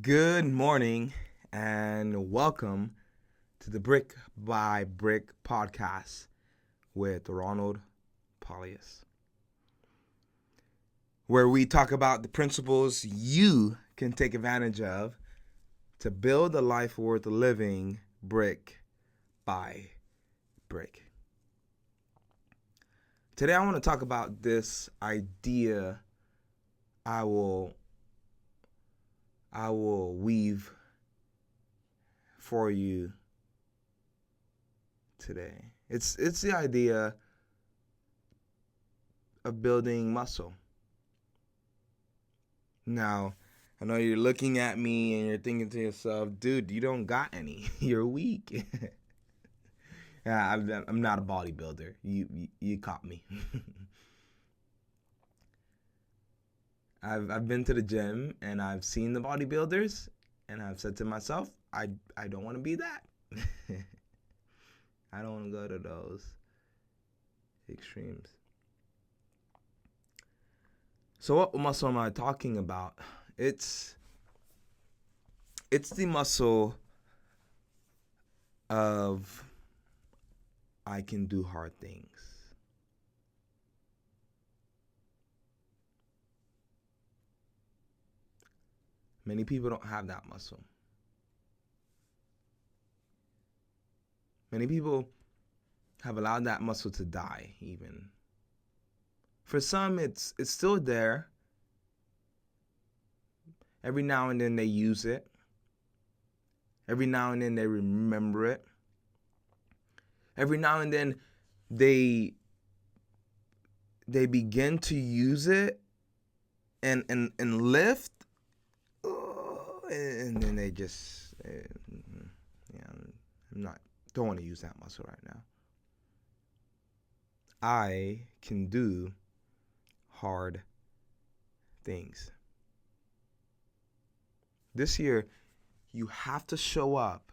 Good morning and welcome to the Brick by Brick podcast with Ronald Pauleus, where we talk about the principles you can take advantage of to build a life worth living brick by brick. Today I want to talk about this idea I will weave for you today. It's the idea of building muscle. Now, I know you're looking at me and you're thinking to yourself, dude, you don't got any. You're weak. Yeah, I'm not a bodybuilder. You caught me. I've been to the gym and I've seen the bodybuilders and I've said to myself, I don't want to be that. I don't want to go to those extremes. So what muscle am I talking about? It's the muscle of I can do hard things. Many people don't have that muscle. Many people have allowed that muscle to die even. For some, it's still there. Every now and then they use it. Every now and then they remember it. Every now and then they begin to use it and lift, and then they just, don't want to use that muscle right now. I can do hard things. This year, you have to show up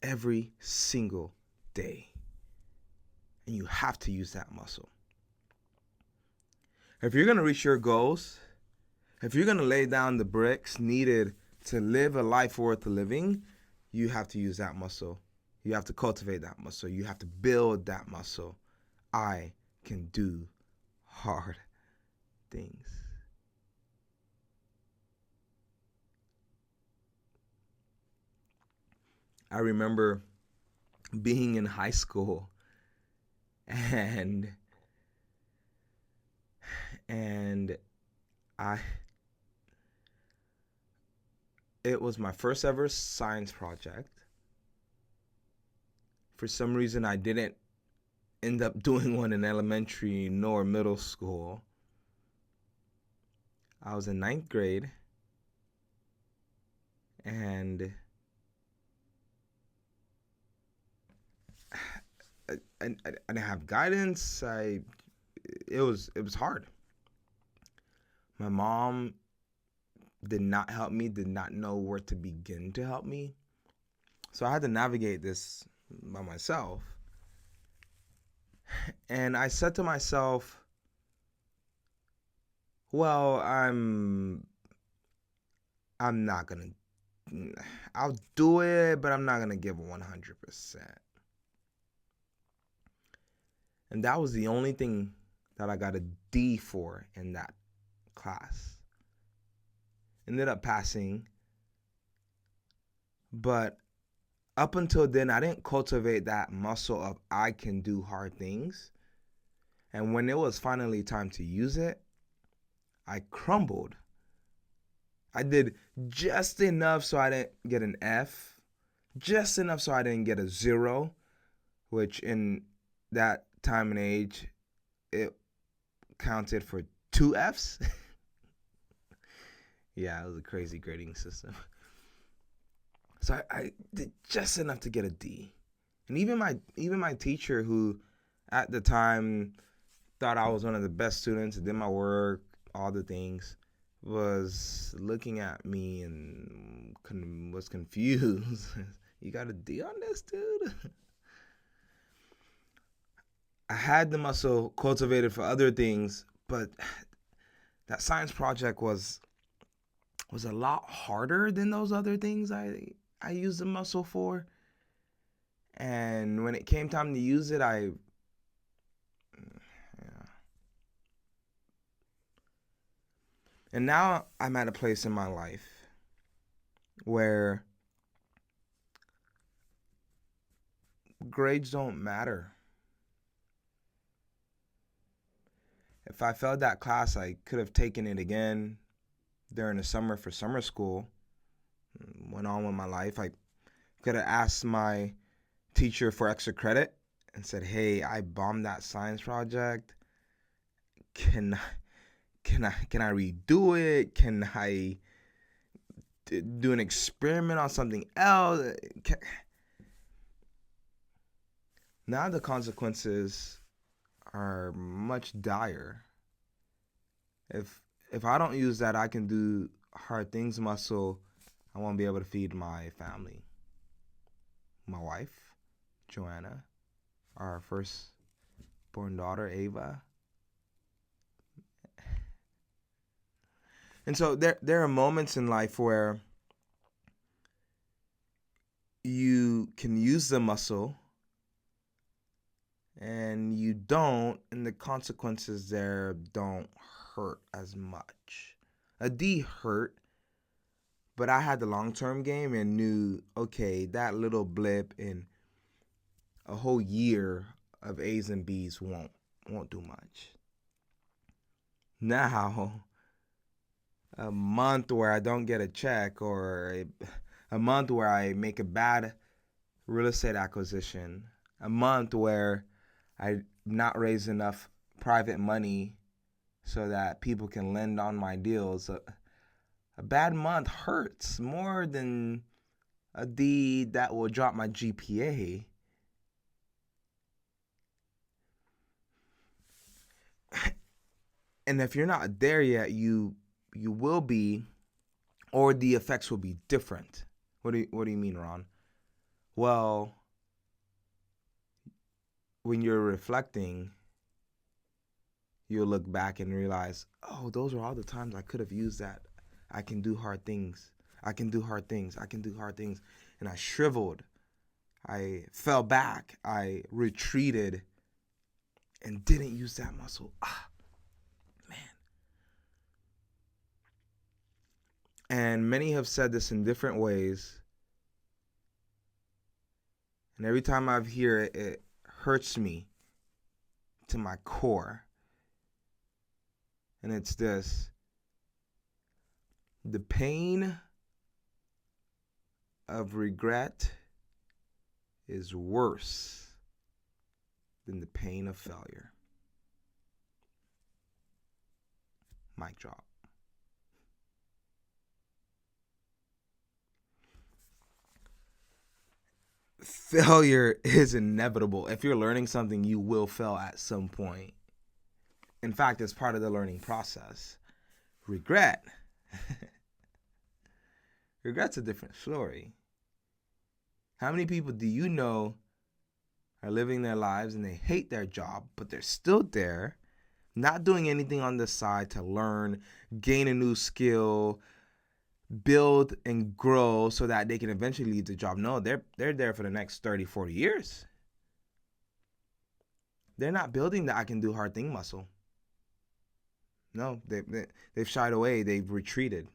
every single day. And you have to use that muscle. If you're going to reach your goals, if you're going to lay down the bricks needed to live a life worth living, you have to use that muscle. You have to cultivate that muscle. You have to build that muscle. I can do hard things. I remember being in high school and it was my first ever science project. For some reason, I didn't end up doing one in elementary nor middle school. I was in 9th grade, and I didn't have guidance. It was hard. My mom did not help me, did not know where to begin to help me. So I had to navigate this by myself. And I said to myself, well, I'm not going to, I'll do it, but I'm not going to give 100%. And that was the only thing that I got a D for in that class. Ended up passing, but up until then, I didn't cultivate that muscle of I can do hard things. And when it was finally time to use it, I crumbled. I did just enough so I didn't get an F, just enough so I didn't get a 0, which in that time and age, it counted for 2 Fs. Yeah, it was a crazy grading system. So I did just enough to get a D. And even my teacher, who at the time thought I was one of the best students, did my work, all the things, was looking at me and was confused. You got a D on this, dude? I had the muscle cultivated for other things, but that science project was was a lot harder than those other things I used the muscle for. And when it came time to use it, yeah. And now I'm at a place in my life where grades don't matter. If I failed that class, I could have taken it again during the summer for summer school. Went on with my life. I could have asked my teacher for extra credit and said, "Hey, I bombed that science project. Can can I redo it? Can I do an experiment on something else?" Now the consequences are much dire. If if I don't use that I can do hard things muscle, I won't be able to feed my family, my wife, Joanna, our firstborn daughter, Ava. And so there are moments in life where you can use the muscle and you don't, and the consequences there don't hurt as much. A D hurt, but I had the long term game and knew, okay, that little blip in a whole year of A's and B's won't do much. Now, a month where I don't get a check, or a month where I make a bad real estate acquisition, a month where I not raise enough private money so that people can lend on my deals. A bad month hurts more than a D that will drop my GPA. And if you're not there yet, you will be, or the effects will be different. What do you mean, Ron? Well, when you're reflecting, you'll look back and realize, oh, those were all the times I could have used that. I can do hard things. I can do hard things. I can do hard things. And I shriveled. I fell back. I retreated and didn't use that muscle. Man. And many have said this in different ways. And every time I hear it, it hurts me to my core. And it's this: the pain of regret is worse than the pain of failure. Mic drop. Failure is inevitable. If you're learning something, you will fail at some point. In fact, it's part of the learning process. Regret. Regret's a different story. How many people do you know are living their lives and they hate their job, but they're still there, not doing anything on the side to learn, gain a new skill, build and grow so that they can eventually leave the job? No, they're there for the next 30, 40 years. They're not building the I can do hard thing muscle. No, they've shied away. They've retreated.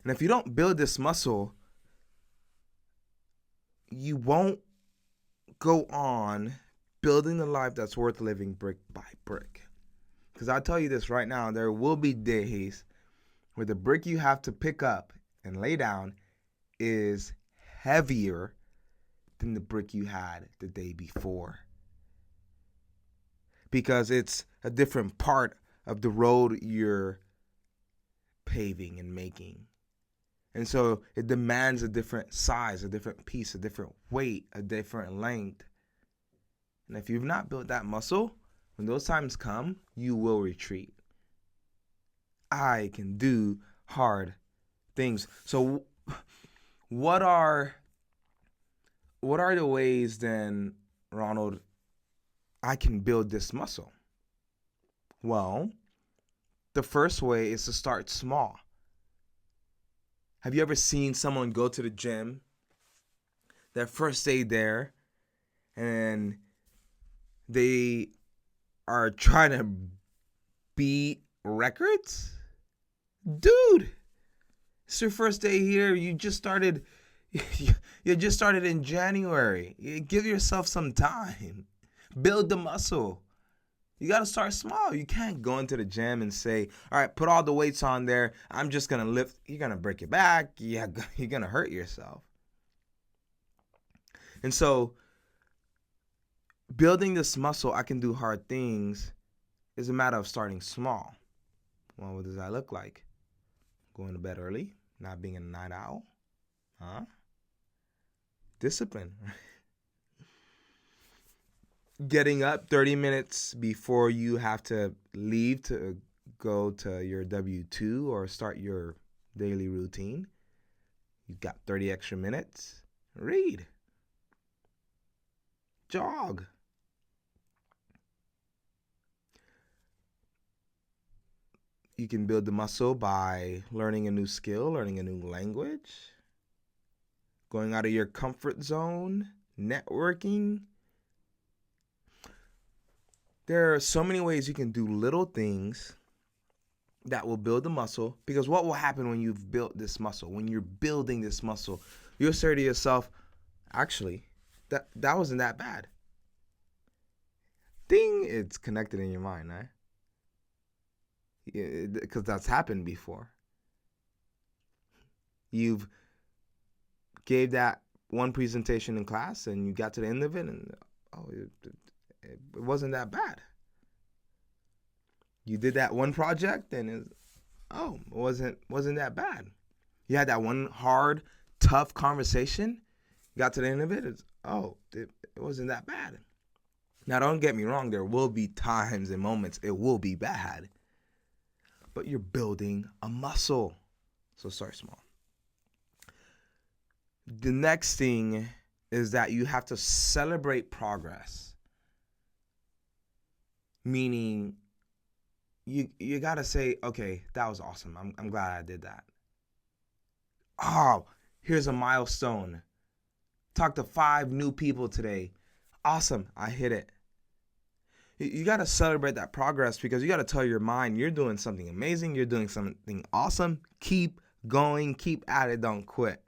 And if you don't build this muscle, you won't go on building the life that's worth living brick by brick. Because I'll tell you this right now, there will be days where the brick you have to pick up and lay down is heavier than the brick you had the day before. Because it's a different part of the road you're paving and making. And so it demands a different size, a different piece, a different weight, a different length. And if you've not built that muscle, when those times come, you will retreat. I can do hard things. So what are the ways then, Ronald, I can build this muscle? Well, the first way is to start small. Have you ever seen someone go to the gym, their first day there, and they are trying to beat records? Dude, it's your first day here. You just started in January. Give yourself some time. Build the muscle. You got to start small. You can't go into the gym and say, all right, put all the weights on there. I'm just going to lift. You're going to break your back. You're going to hurt yourself. And so building this muscle, I can do hard things, is a matter of starting small. Well, what does that look like? Going to bed early, not being a night owl. Discipline. Getting up 30 minutes before you have to leave to go to your W-2 or start your daily routine. You've got 30 extra minutes. Read. Jog. You can build the muscle by learning a new skill, learning a new language, going out of your comfort zone, networking. There are so many ways you can do little things that will build the muscle, because what will happen when you've built this muscle, when you're building this muscle, you'll say to yourself, actually, that wasn't that bad. Ding, it's connected in your mind, right? Because that's happened before. You've gave that one presentation in class and you got to the end of it and it wasn't that bad. You did that one project and it wasn't that bad. You had that one hard, tough conversation, you got to the end of it, it wasn't that bad. Now don't get me wrong, there will be times and moments it will be bad. But you're building a muscle. So start small. The next thing is that you have to celebrate progress. Meaning, you got to say, okay, that was awesome. I'm glad I did that. Oh, here's a milestone. Talked to 5 new people today. Awesome, I hit it. You got to celebrate that progress, because you got to tell your mind you're doing something amazing. You're doing something awesome. Keep going. Keep at it. Don't quit.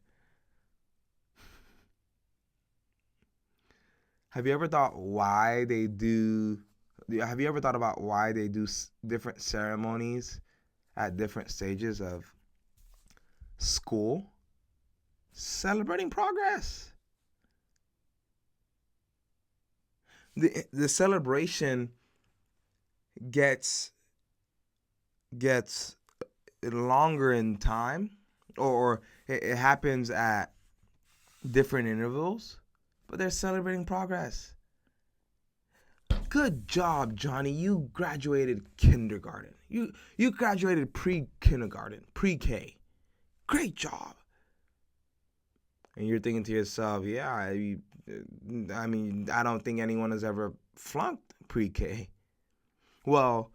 Have you ever thought about why they do different ceremonies at different stages of school? Celebrating progress. The celebration gets longer in time, or it happens at different intervals, but they're celebrating progress. Good job, Johnny. You graduated kindergarten. You graduated pre-kindergarten, pre-K. Great job. And you're thinking to yourself, yeah, I don't think anyone has ever flunked pre-K. Well,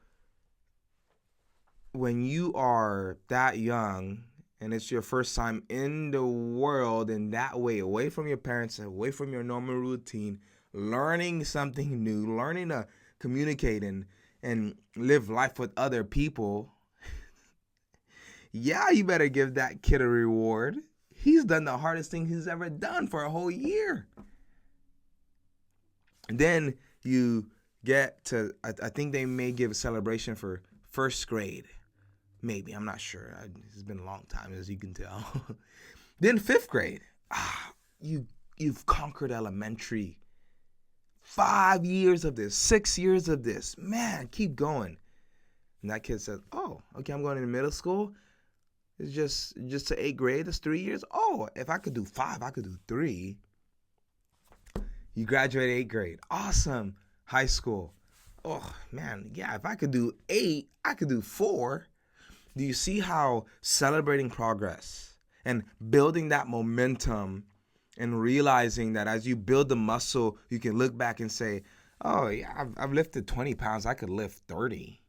when you are that young and it's your first time in the world in that way, away from your parents, away from your normal routine, learning something new, learning to communicate and live life with other people, yeah, you better give that kid a reward. He's done the hardest thing he's ever done for a whole year. And then you get to, I think they may give a celebration for first grade. Maybe, I'm not sure. It's been a long time, as you can tell. Then 5th grade. You've conquered elementary. 5 years of this, 6 years of this. Man, keep going. And that kid says, oh, okay, I'm going into middle school. It's just to 8th grade. That's 3 years. Oh, if I could do 5, I could do 3. You graduate 8th grade. Awesome. High school. Oh, man, yeah, if I could do 8, I could do 4. Do you see how celebrating progress and building that momentum and realizing that as you build the muscle, you can look back and say, oh, yeah, I've lifted 20 pounds. I could lift 30.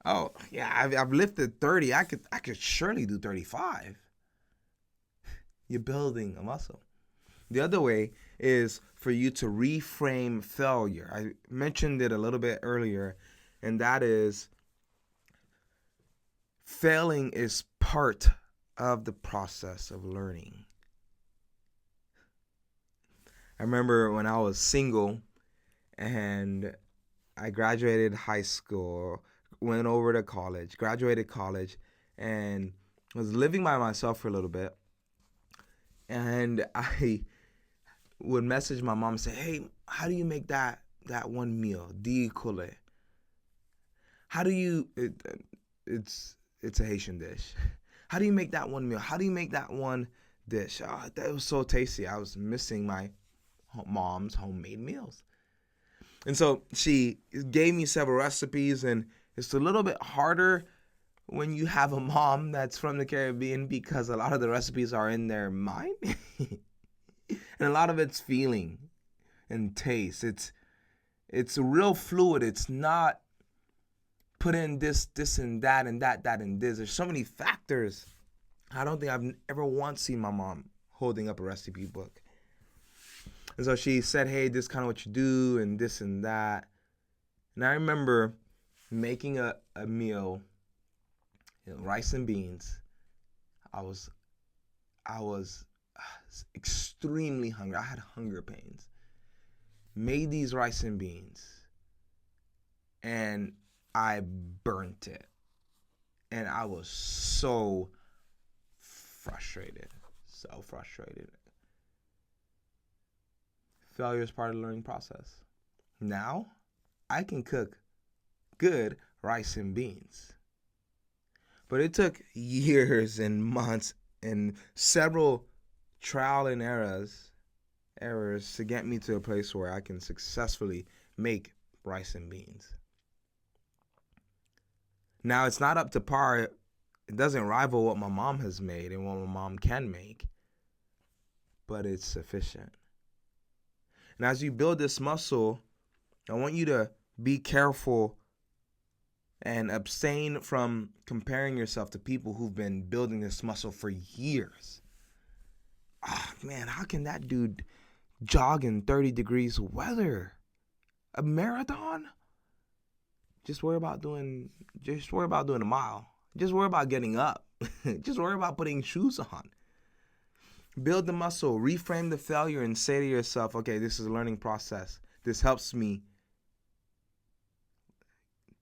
Oh, yeah, I've lifted 30. I could surely do 35. You're building a muscle. The other way is for you to reframe failure. I mentioned it a little bit earlier, and that is failing is part of the process of learning. I remember when I was single and I graduated high school, went over to college, graduated college, and was living by myself for a little bit. And I would message my mom and say, "Hey, how do you make that one meal, diikole? How do you it's a Haitian dish. How do you make that one meal? How do you make that one dish? Oh, that was so tasty. I was missing my mom's homemade meals." And so she gave me several recipes, and it's a little bit harder when you have a mom that's from the Caribbean because a lot of the recipes are in their mind. And a lot of it's feeling and taste. It's real fluid. It's not put in this and that and that and this. There's so many factors. I don't think I've ever once seen my mom holding up a recipe book. And so she said, "Hey, this is kind of what you do and this and that." And I remember making a meal, rice and beans. I was extremely hungry. I had hunger pains. Made these rice and beans, and I burnt it. And I was so frustrated. So frustrated. Failure is part of the learning process. Now, I can cook good rice and beans. But it took years and months and several trial and errors to get me to a place where I can successfully make rice and beans. Now, it's not up to par. It doesn't rival what my mom has made and what my mom can make, but it's sufficient. And as you build this muscle, I want you to be careful and abstain from comparing yourself to people who've been building this muscle for years. Oh, man, how can that dude jog in 30 degrees weather? A marathon? Just worry about doing a mile. Just worry about getting up. Just worry about putting shoes on. Build the muscle, reframe the failure, and say to yourself, "Okay, this is a learning process. This helps me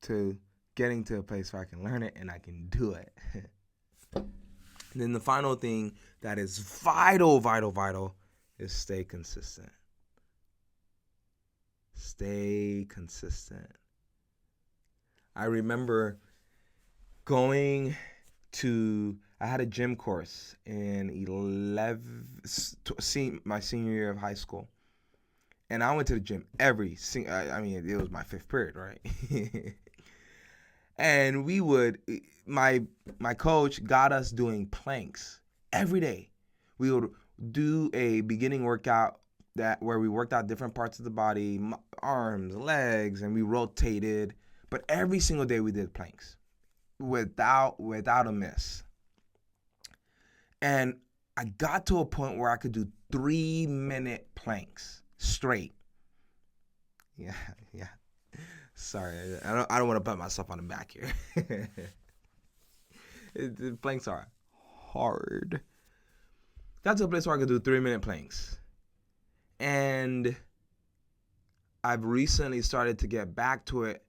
to getting to a place where I can learn it and I can do it." And then the final thing that is vital is stay consistent. Stay consistent. I remember I had a gym course in my senior year of high school. And I went to the gym it was my fifth period, right? And my coach got us doing planks every day. We would do a beginning workout where we worked out different parts of the body, arms, legs, and we rotated. But every single day we did planks without a miss. And I got to a point where I could do 3-minute planks straight. Yeah. Sorry, I don't want to pat myself on the back here. The planks are hard. Got to a place where I could do 3-minute planks. And I've recently started to get back to it,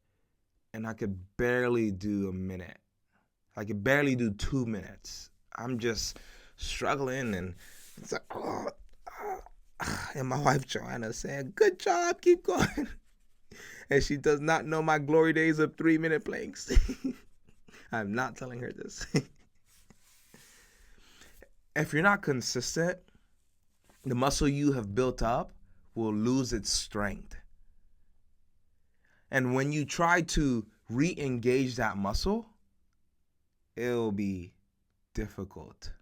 and I could barely do a minute. I could barely do 2 minutes. I'm just struggling, and it's like, and my wife Joanna saying, "Good job, keep going." And she does not know my glory days of 3-minute planks. I'm not telling her this. If you're not consistent, the muscle you have built up will lose its strength. And when you try to re-engage that muscle, it'll be difficult.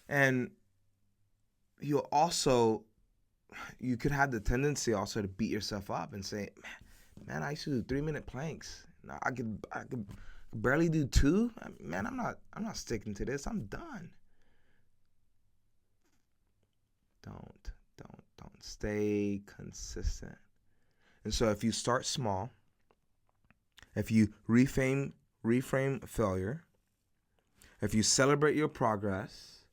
And you could have the tendency also to beat yourself up and say, man, I used to do 3-minute planks. I could barely do 2. Man, I'm not sticking to this. I'm done. Don't stay consistent. And so if you start small, if you reframe failure, if you celebrate your progress,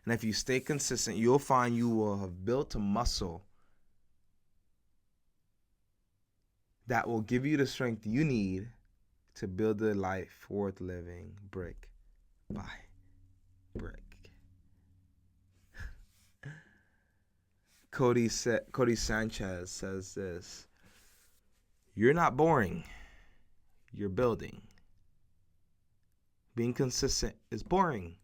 and if you stay consistent, you'll find you will have built a muscle that will give you the strength you need to build a life worth living brick by brick. Cody Sanchez says this: "You're not boring. You're building. Being consistent is boring.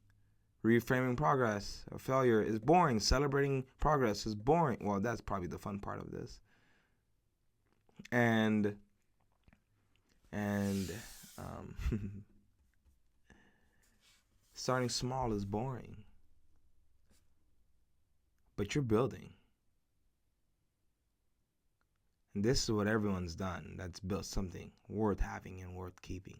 Reframing progress or failure is boring. Celebrating progress is boring." Well, that's probably the fun part of this. And starting small is boring, but you're building. And this is what everyone's done that's built something worth having and worth keeping.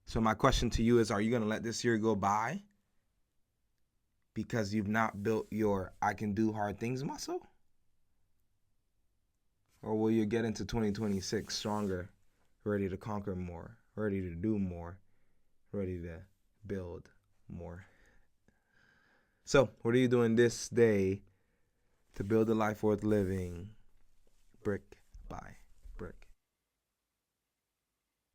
So my question to you is, are you going to let this year go by because you've not built your I can do hard things muscle? Or will you get into 2026 stronger, ready to conquer more, ready to do more, ready to build more? So, what are you doing this day to build a life worth living brick by